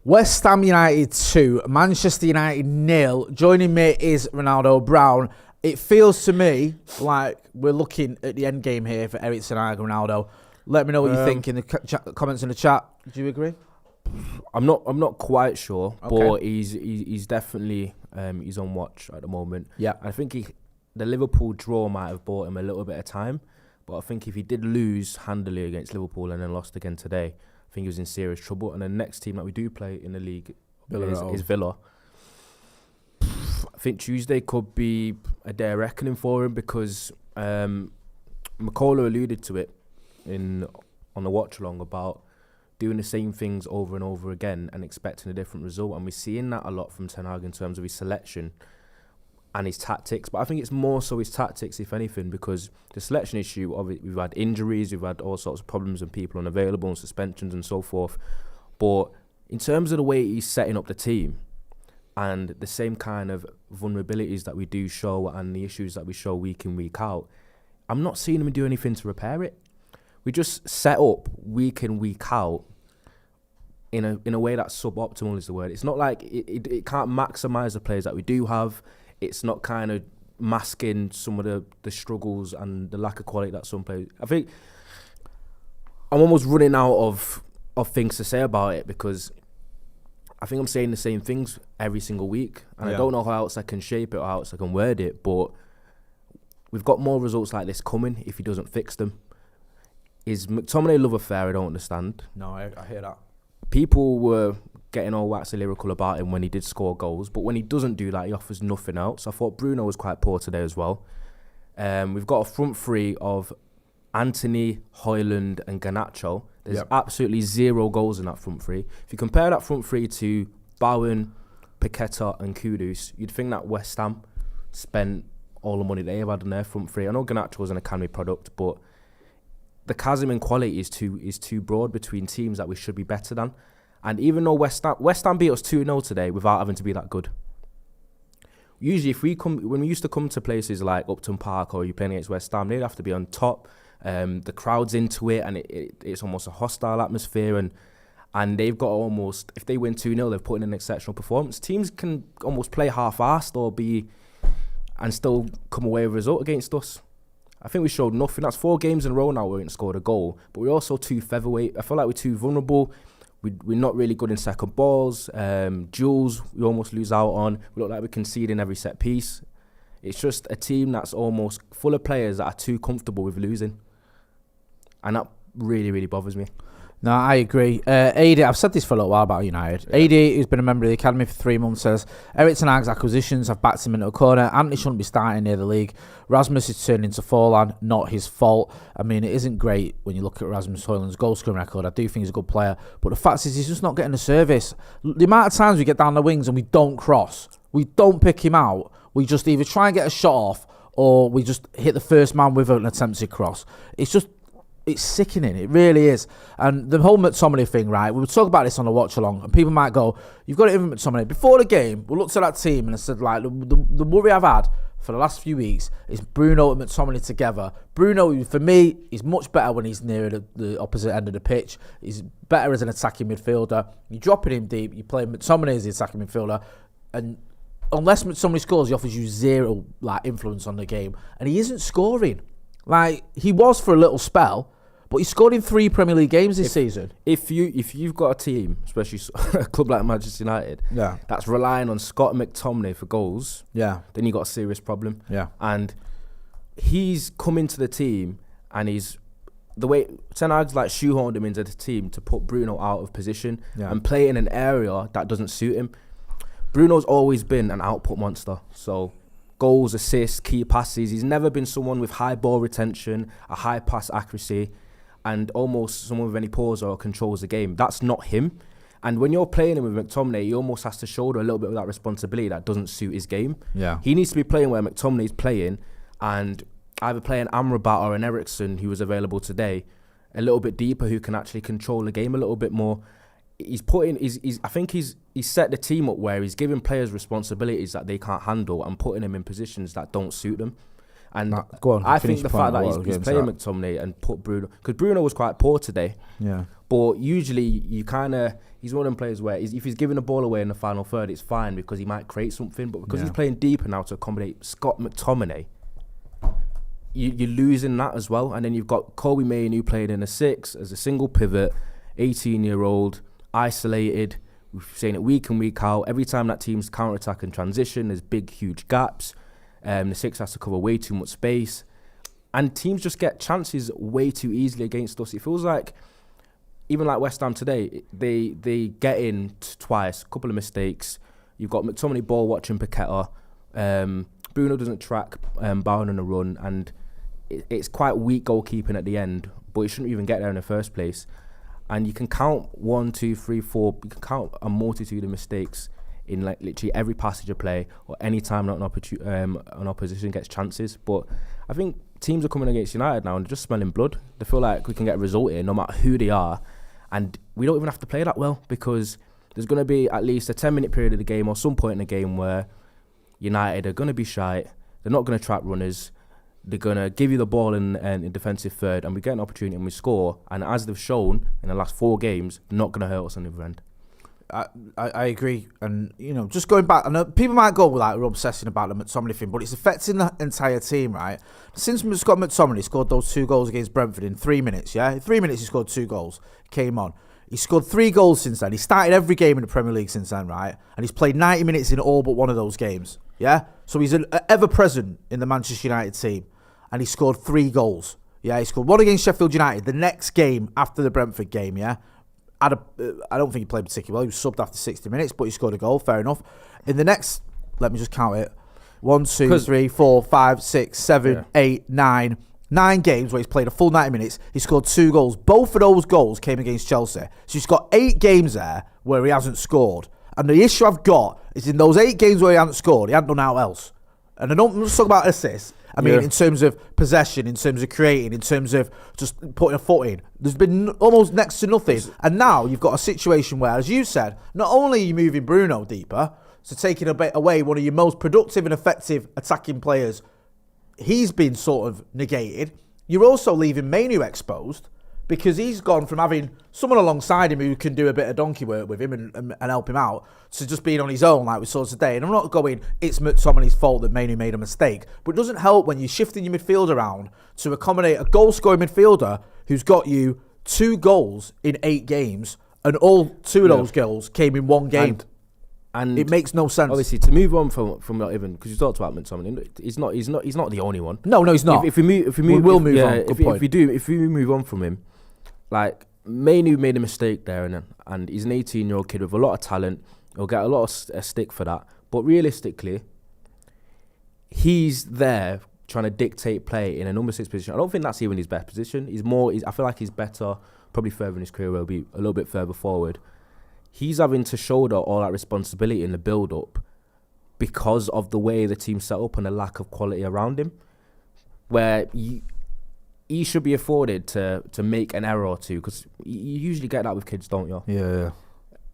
West Ham United 2, Manchester United 0. Joining me is Ronaldo Brown. It feels to me like we're looking at the end game here for Eric Ten Hag, Ronaldo. Let me know what you think in the comments in the chat. Do you agree? I'm not quite sure, but he's definitely he's on watch at the moment. Yeah, I think the Liverpool draw might have bought him a little bit of time, but I think if he did lose handily against Liverpool and then lost again today, I think he was in serious trouble. And the next team that we do play in the league is Villa. I think Tuesday could be a day of reckoning for him because McCullough alluded to it on the watch along about doing the same things over and over again and expecting a different result. And we're seeing that a lot from Ten Hag in terms of his selection and his tactics. But I think it's more so his tactics, if anything, because the selection issue of it, we've had injuries, we've had all sorts of problems and people unavailable and suspensions and so forth. But in terms of the way he's setting up the team and the same kind of vulnerabilities that we do show and the issues that we show week in, week out, I'm not seeing him do anything to repair it. We just set up week in, week out in a way that's suboptimal is the word. It's not like it can't maximise the players that we do have. It's not kind of masking some of the struggles and the lack of quality that some players. I think I'm almost running out of things to say about it because I think I'm saying the same things every single week. And I don't know how else I can shape it or how else I can word it, but we've got more results like this coming if he doesn't fix them. Is McTominay love affair? I don't understand. No, I hear that. People were getting all waxy lyrical about him when he did score goals, but when he doesn't do that, he offers nothing else. I thought Bruno was quite poor today as well. We've got a front three of Anthony, Højlund and Garnacho. There's absolutely 0 goals in that front three. If you compare that front three to Bowen, Paqueta and Kudus, you'd think that West Ham spent all the money they have had on their front three. I know Garnacho was an academy product, but the chasm in quality is too broad between teams that we should be better than. And even though West Ham beat us 2-0 today without having to be that good. Usually when we used to come to places like Upton Park or you're playing against West Ham, they'd have to be on top. The crowd's into it and it's almost a hostile atmosphere and they've got almost, if they win 2-0, they've put in an exceptional performance. Teams can almost play half-assed and still come away with a result against us. I think we showed nothing. That's 4 games in a row now we haven't scored a goal, but we're also too featherweight. I feel like we're too vulnerable. We're not really good in second balls. Duels, we almost lose out on. We look like we're conceding every set piece. It's just a team that's almost full of players that are too comfortable with losing. And that really, really bothers me. No, I agree. AD, I've said this for a little while about United. AD, who's been a member of the academy for 3 months, says Eric Ten Hag's acquisitions have backed him into a corner. Anthony shouldn't be starting near the league. Rasmus is turning into Forlan, not his fault. I mean, it isn't great when you look at Rasmus Højlund's goal scoring record. I do think he's a good player, but the fact is he's just not getting the service. The amount of times we get down the wings and we don't cross, we don't pick him out. We just either try and get a shot off or we just hit the first man with an attempted cross. It's sickening, it really is. And the whole McTominay thing, right, we were talking about this on the watch along, and people might go, you've got it in with McTominay. Before the game, we looked at that team and I said, like, the worry I've had for the last few weeks is Bruno and McTominay together. Bruno, for me, is much better when he's near the opposite end of the pitch. He's better as an attacking midfielder. You're dropping him deep, you play McTominay as the attacking midfielder, and unless McTominay scores, he offers you 0 influence on the game. And he isn't scoring. Like, he was for a little spell, but he scored in 3 Premier League games this season. If you've got a team, especially a club like Manchester United, that's relying on Scott McTominay for goals, then you got a serious problem. Yeah. And he's come into the team, and the way Ten Hag's shoehorned him into the team to put Bruno out of position and play in an area that doesn't suit him. Bruno's always been an output monster, so goals, assists, key passes. He's never been someone with high ball retention, a high pass accuracy, and almost someone with any pause or controls the game. That's not him. And when you're playing him with McTominay, he almost has to shoulder a little bit of that responsibility that doesn't suit his game. Yeah. He needs to be playing where McTominay's playing, and either playing Amrabat or an Eriksen, who was available today, a little bit deeper, who can actually control the game a little bit more. I think he's set the team up where he's giving players responsibilities that they can't handle and putting them in positions that don't suit them. And go on, I think the fact that he's playing McTominay and put Bruno, because Bruno was quite poor today. Yeah. But usually he's one of them players where if he's giving the ball away in the final third, it's fine because he might create something. But because he's playing deeper now to accommodate Scott McTominay, you're losing that as well. And then you've got Kobe Mainoo playing in a 6 as a single pivot, 18-year-old, isolated. We've seen it week in, week out. Every time that team's counter-attack and transition, there's big, huge gaps. The 6 has to cover way too much space. And teams just get chances way too easily against us. It feels like, even like West Ham today, they get in twice, a couple of mistakes. You've got McTominay ball watching Paqueta. Bruno doesn't track Bowen on a run. And it's quite weak goalkeeping at the end, but it shouldn't even get there in the first place. And you can count 1, 2, 3, 4. You can count a multitude of mistakes in like literally every passage of play or any time that an opposition gets chances. But I think teams are coming against United now and they're just smelling blood. They feel like we can get a result here no matter who they are. And we don't even have to play that well because there's going to be at least a 10-minute period of the game or some point in the game where United are going to be shite. They're not going to trap runners. They're going to give you the ball in defensive third and we get an opportunity and we score. And as they've shown in the last 4 games, they're not going to hurt us on the other end. I agree. And, just going back, I know people might go with like, we're obsessing about the McTominay thing, but it's affecting the entire team, right? Since Scott McTominay scored those 2 goals against Brentford in 3 minutes, yeah? In 3 minutes, he scored 2 goals. Came on. He scored 3 goals since then. He started every game in the Premier League since then, right? And he's played 90 minutes in all but one of those games, yeah? So he's ever-present in the Manchester United team. And he scored 3 goals. Yeah, he scored 1 against Sheffield United, the next game after the Brentford game, yeah? I don't think he played particularly well. He was subbed after 60 minutes, but he scored a goal, fair enough. In the next, let me just count it, 1, 2, 3, 4, 5, 6, 7, 8, 9. 9 games where he's played a full 90 minutes. He scored 2 goals. Both of those goals came against Chelsea. So he's got 8 games there where he hasn't scored. And the issue I've got is in those 8 games where he hasn't scored, he hasn't done out else. And I'm just talking about assists. I mean, in terms of possession, in terms of creating, in terms of just putting a foot in. There's been almost next to nothing. And now you've got a situation where, as you said, not only are you moving Bruno deeper, so taking a bit away one of your most productive and effective attacking players, he's been sort of negated. You're also leaving Mainoo exposed because he's gone from having someone alongside him who can do a bit of donkey work with him and help him out to just being on his own like we saw today. And I'm not going, it's McTominay's fault that Mainoo made a mistake. But it doesn't help when you're shifting your midfield around to accommodate a goal-scoring midfielder who's got you 2 goals in 8 games and all 2 of those goals came in 1 game. And it makes no sense. Obviously, to move on from not even because you talked about McTominay, he's not the only one. No, he's not. If we move on from him, like Mainoo made a mistake there, and he's an 18-year-old kid with a lot of talent. He'll get a lot of stick for that. But realistically, he's there trying to dictate play in a number 6 position. I don't think that's even his best position. I feel like he's better, probably further in his career, will be a little bit further forward. He's having to shoulder all that responsibility in the build-up because of the way the team's set up and the lack of quality around him, where he should be afforded to make an error or two, because you usually get that with kids, don't you? Yeah.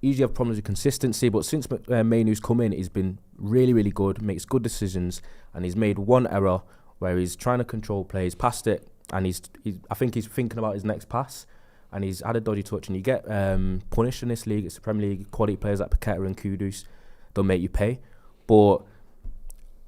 You usually have problems with consistency, but since Mainoo's come in, he's been really, really good, makes good decisions, and he's made 1 error where he's trying to control plays, passed it, and I think he's thinking about his next pass, and he's had a dodgy touch, and you get punished in this league. It's the Premier League. Quality players like Paqueta and Kudus, they'll make you pay. But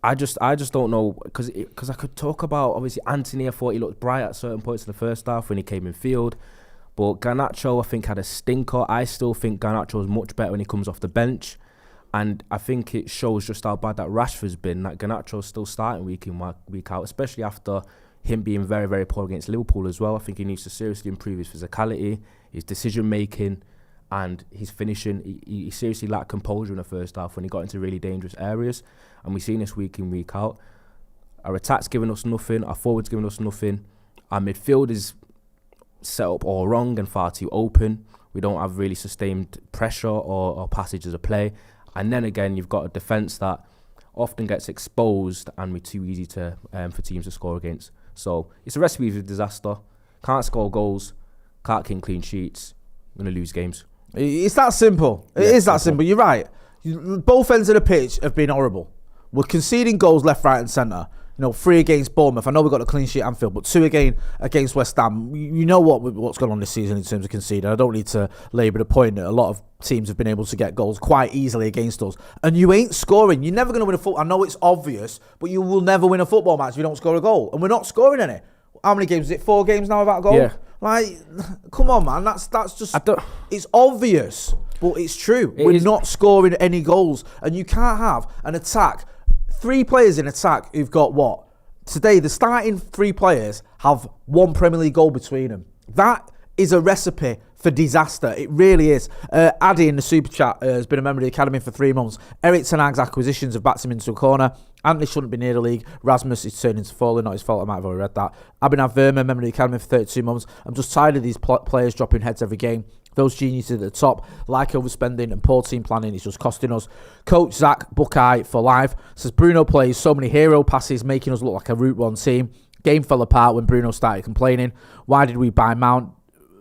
I just don't know, because I could talk about, obviously, Anthony. I thought he looked bright at certain points in the first half when he came in field. But Garnacho, I think, had a stinker. I still think Garnacho is much better when he comes off the bench. And I think it shows just how bad that Rashford's been, that Garnacho's still starting week in, week out, especially after him being very, very poor against Liverpool as well. I think he needs to seriously improve his physicality, his decision-making, and his finishing. He seriously lacked composure in the first half when he got into really dangerous areas. And we've seen this week in, week out. Our attack's giving us nothing. Our forward's giving us nothing. Our midfield is set up all wrong and far too open. We don't have really sustained pressure or passages of play. And then again, you've got a defence that often gets exposed and we're too easy to for teams to score against. So it's a recipe for disaster. Can't score goals, can't keep clean sheets, going to lose games. It's that simple. It is that simple. You're right. Both ends of the pitch have been horrible. We're conceding goals left, right and centre. 3 against Bournemouth. I know we got a clean sheet at Anfield, but 2 against West Ham. You know what's going on this season in terms of conceding. I don't need to labour the point that a lot of teams have been able to get goals quite easily against us. And you ain't scoring. You're never going to win a football. I know it's obvious, but you will never win a football match if you don't score a goal. And we're not scoring any. How many games is it? 4 games now without a goal? Yeah. Like, come on, man. That's just... It's obvious, but it's true. We're not scoring any goals. And you can't have an attack... 3 players in attack who've got what? Today, the starting 3 players have 1 Premier League goal between them. That is a recipe for disaster. It really is. Addy in the Super Chat has been a member of the Academy for 3 months. Eric Ten Hag's acquisitions have backed him into a corner. Anthony shouldn't be near the league. Rasmus is turning to falling. Not his fault. I might have already read that. Abhinav Verma, member of the Academy for 32 months. I'm just tired of these players dropping heads every game. Those geniuses at the top, like overspending and poor team planning, is just costing us. Coach Zach Buckeye for life says Bruno plays so many hero passes, making us look like a Route 1 team. Game fell apart when Bruno started complaining. Why did we buy Mount,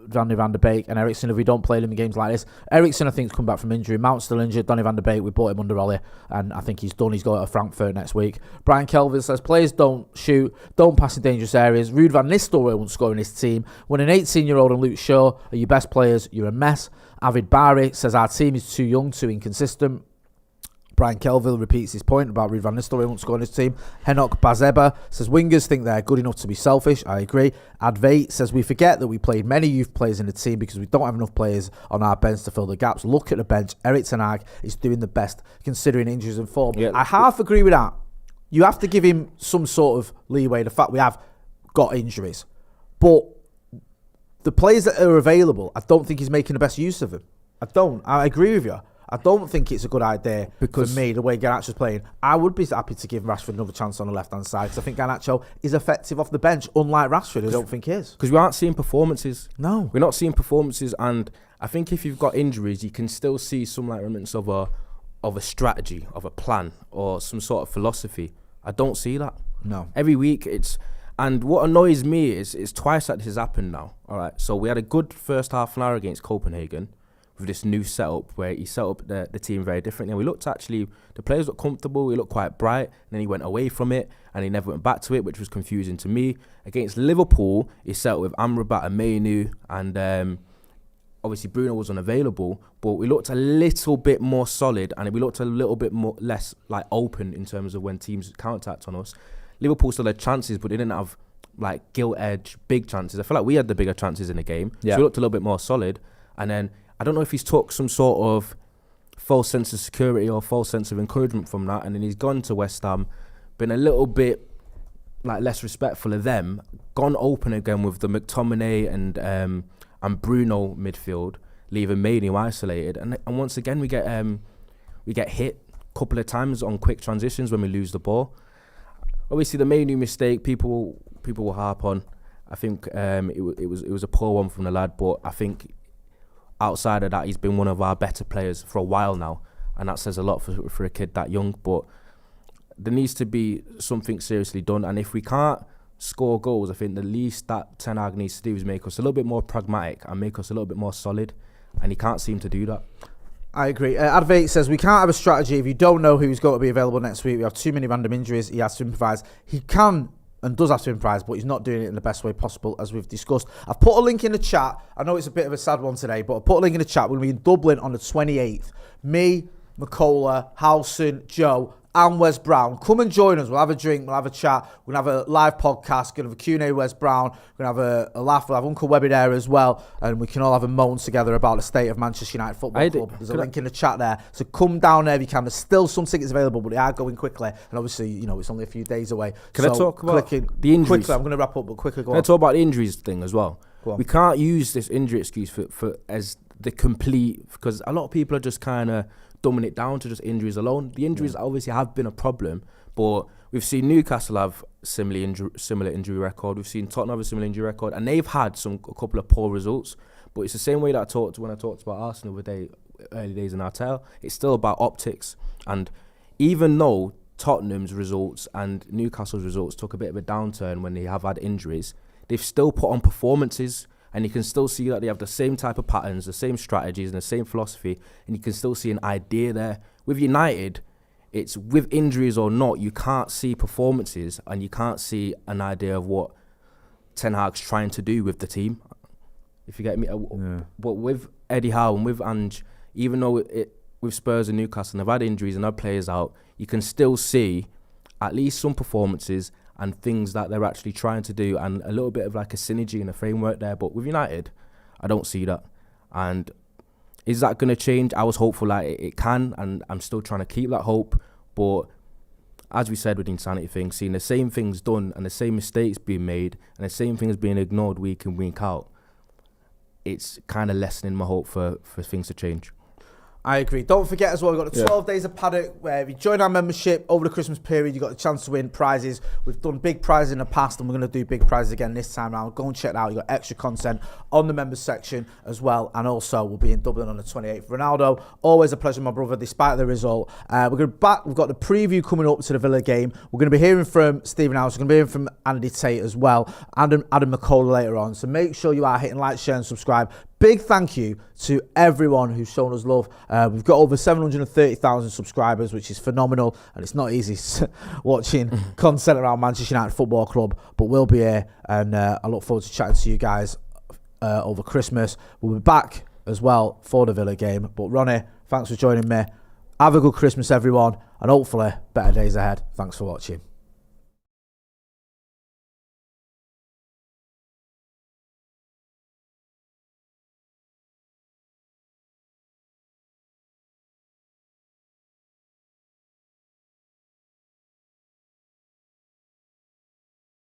Donny van der Beek and Ericsson if we don't play them in games like this? Ericsson, I think, has come back from injury. Mount's still injured. Donny van der Beek, we bought him under Ollie, and I think he's done. He's going to Frankfurt next week. Brian Kelvin says players don't shoot, don't pass in dangerous areas. Ruud van Nistelrooy won't score in his team. When an 18-year-old and Luke Shaw are your best players, you're a mess. Avid Barry says our team is too young, too inconsistent. Brian Kelville repeats his point about Ruud van Nistelrooy won't score in his team. Henok Bazeba says wingers think they're good enough to be selfish. I agree. Advait says we forget that we played many youth players in the team because we don't have enough players on our bench to fill the gaps. Look at the bench. Eric Ten Hag is doing the best considering injuries and form. Yeah. I half agree with that. You have to give him some sort of leeway. The fact we have got injuries. But the players that are available, I don't think he's making the best use of them. I don't. I agree with you. I don't think it's a good idea because for me, the way Garnacho's playing. I would be happy to give Rashford another chance on the left-hand side because I think Garnacho is effective off the bench, unlike Rashford, I don't think he is. Because we aren't seeing performances. No. We're not seeing performances, and I think if you've got injuries, you can still see some like remnants of a strategy, of a plan, or some sort of philosophy. I don't see that. No. Every week, and what annoys me is twice that this has happened now. All right, so we had a good first half an hour against Copenhagen, with this new setup where he set up the team very differently. And we looked the players looked comfortable, we looked quite bright, and then he went away from it and he never went back to it, which was confusing to me. Against Liverpool, he set up with Amrabat and Mainu, and obviously Bruno was unavailable, but we looked a little bit more solid and we looked a little bit more less like open in terms of when teams counterattacked on us. Liverpool still had chances, but they didn't have like gilt-edge big chances. I feel like we had the bigger chances in the game, so we looked a little bit more solid. And then I don't know if he's took some sort of false sense of security or false sense of encouragement from that, and then he's gone to West Ham, been a little bit like less respectful of them, gone open again with the McTominay and Bruno midfield, leaving Mainu isolated, and once again we get hit a couple of times on quick transitions when we lose the ball. Obviously, the Mainu mistake people will harp on. I think it was a poor one from the lad, but I think. Outside of that, he's been one of our better players for a while now, and that says a lot for a kid that young. But there needs to be something seriously done, and if we can't score goals, I think the least that Ten Hag needs to do is make us a little bit more pragmatic and make us a little bit more solid, and he can't seem to do that. I agree. Advait says we can't have a strategy if you don't know who's going to be available next week. We have too many random injuries. He has to improvise. He can and does have to improvise, but he's not doing it in the best way possible, as we've discussed. I've put a link in the chat. I know it's a bit of a sad one today, but I've put a link in the chat. We're going to be in Dublin on the 28th. Me, McCullough, Howson, Joe, and Wes Brown. Come and join us. We'll have a drink. We'll have a chat. We're going to have a live podcast. We're going to have a Q&A with Wes Brown. We're going to have a laugh. We'll have Uncle Webby there as well. And we can all have a moan together about the state of Manchester United Football Club. There's a link in the chat there. So come down there if you can. There's still some tickets available, but they are going quickly. And obviously, it's only a few days away. Can I talk about the injuries? Quickly, I'm going to wrap up, but quickly go on. Can I talk about the injuries thing as well? We can't use this injury excuse for as the complete, because a lot of people are just kind of dumbing it down to just injuries alone. The injuries obviously have been a problem, but we've seen Newcastle have similar injury record. We've seen Tottenham have a similar injury record, and they've had a couple of poor results. But it's the same way that I talked about Arsenal with early days in our tale. It's still about optics, and even though Tottenham's results and Newcastle's results took a bit of a downturn when they have had injuries, they've still put on performances. And you can still see that they have the same type of patterns, the same strategies, and the same philosophy. And you can still see an idea there. With United, it's with injuries or not, you can't see performances and you can't see an idea of what Ten Hag's trying to do with the team. If you get me. But with Eddie Howe and with Ange, even though with Spurs and Newcastle, and they've had injuries and had players out, you can still see at least some performances and things that they're actually trying to do, and a little bit of like a synergy and a framework there. But with United, I don't see that. And is that going to change? I was hopeful that it can, and I'm still trying to keep that hope. But as we said with the insanity thing, seeing the same things done and the same mistakes being made and the same things being ignored week in, week out, it's kind of lessening my hope for things to change. I agree. Don't forget as well, we've got the 12 days of Paddock, where if you join our membership over the Christmas period, you've got the chance to win prizes. We've done big prizes in the past, and we're going to do big prizes again this time around. Go and check it out. You've got extra content on the members section as well. And also, we'll be in Dublin on the 28th. Ronaldo, always a pleasure, my brother, despite the result. We're going to be back. We've got the preview coming up to the Villa game. We're going to be hearing from Stephen House. We're going to be hearing from Andy Tate as well, and Adam McCullough later on. So make sure you are hitting like, share, and subscribe. Big thank you to everyone who's shown us love. We've got over 730,000 subscribers, which is phenomenal, and it's not easy watching content around Manchester United Football Club, but we'll be here, and I look forward to chatting to you guys over Christmas. We'll be back as well for the Villa game. But Ronnie, thanks for joining me. Have a good Christmas, everyone, and hopefully better days ahead. Thanks for watching.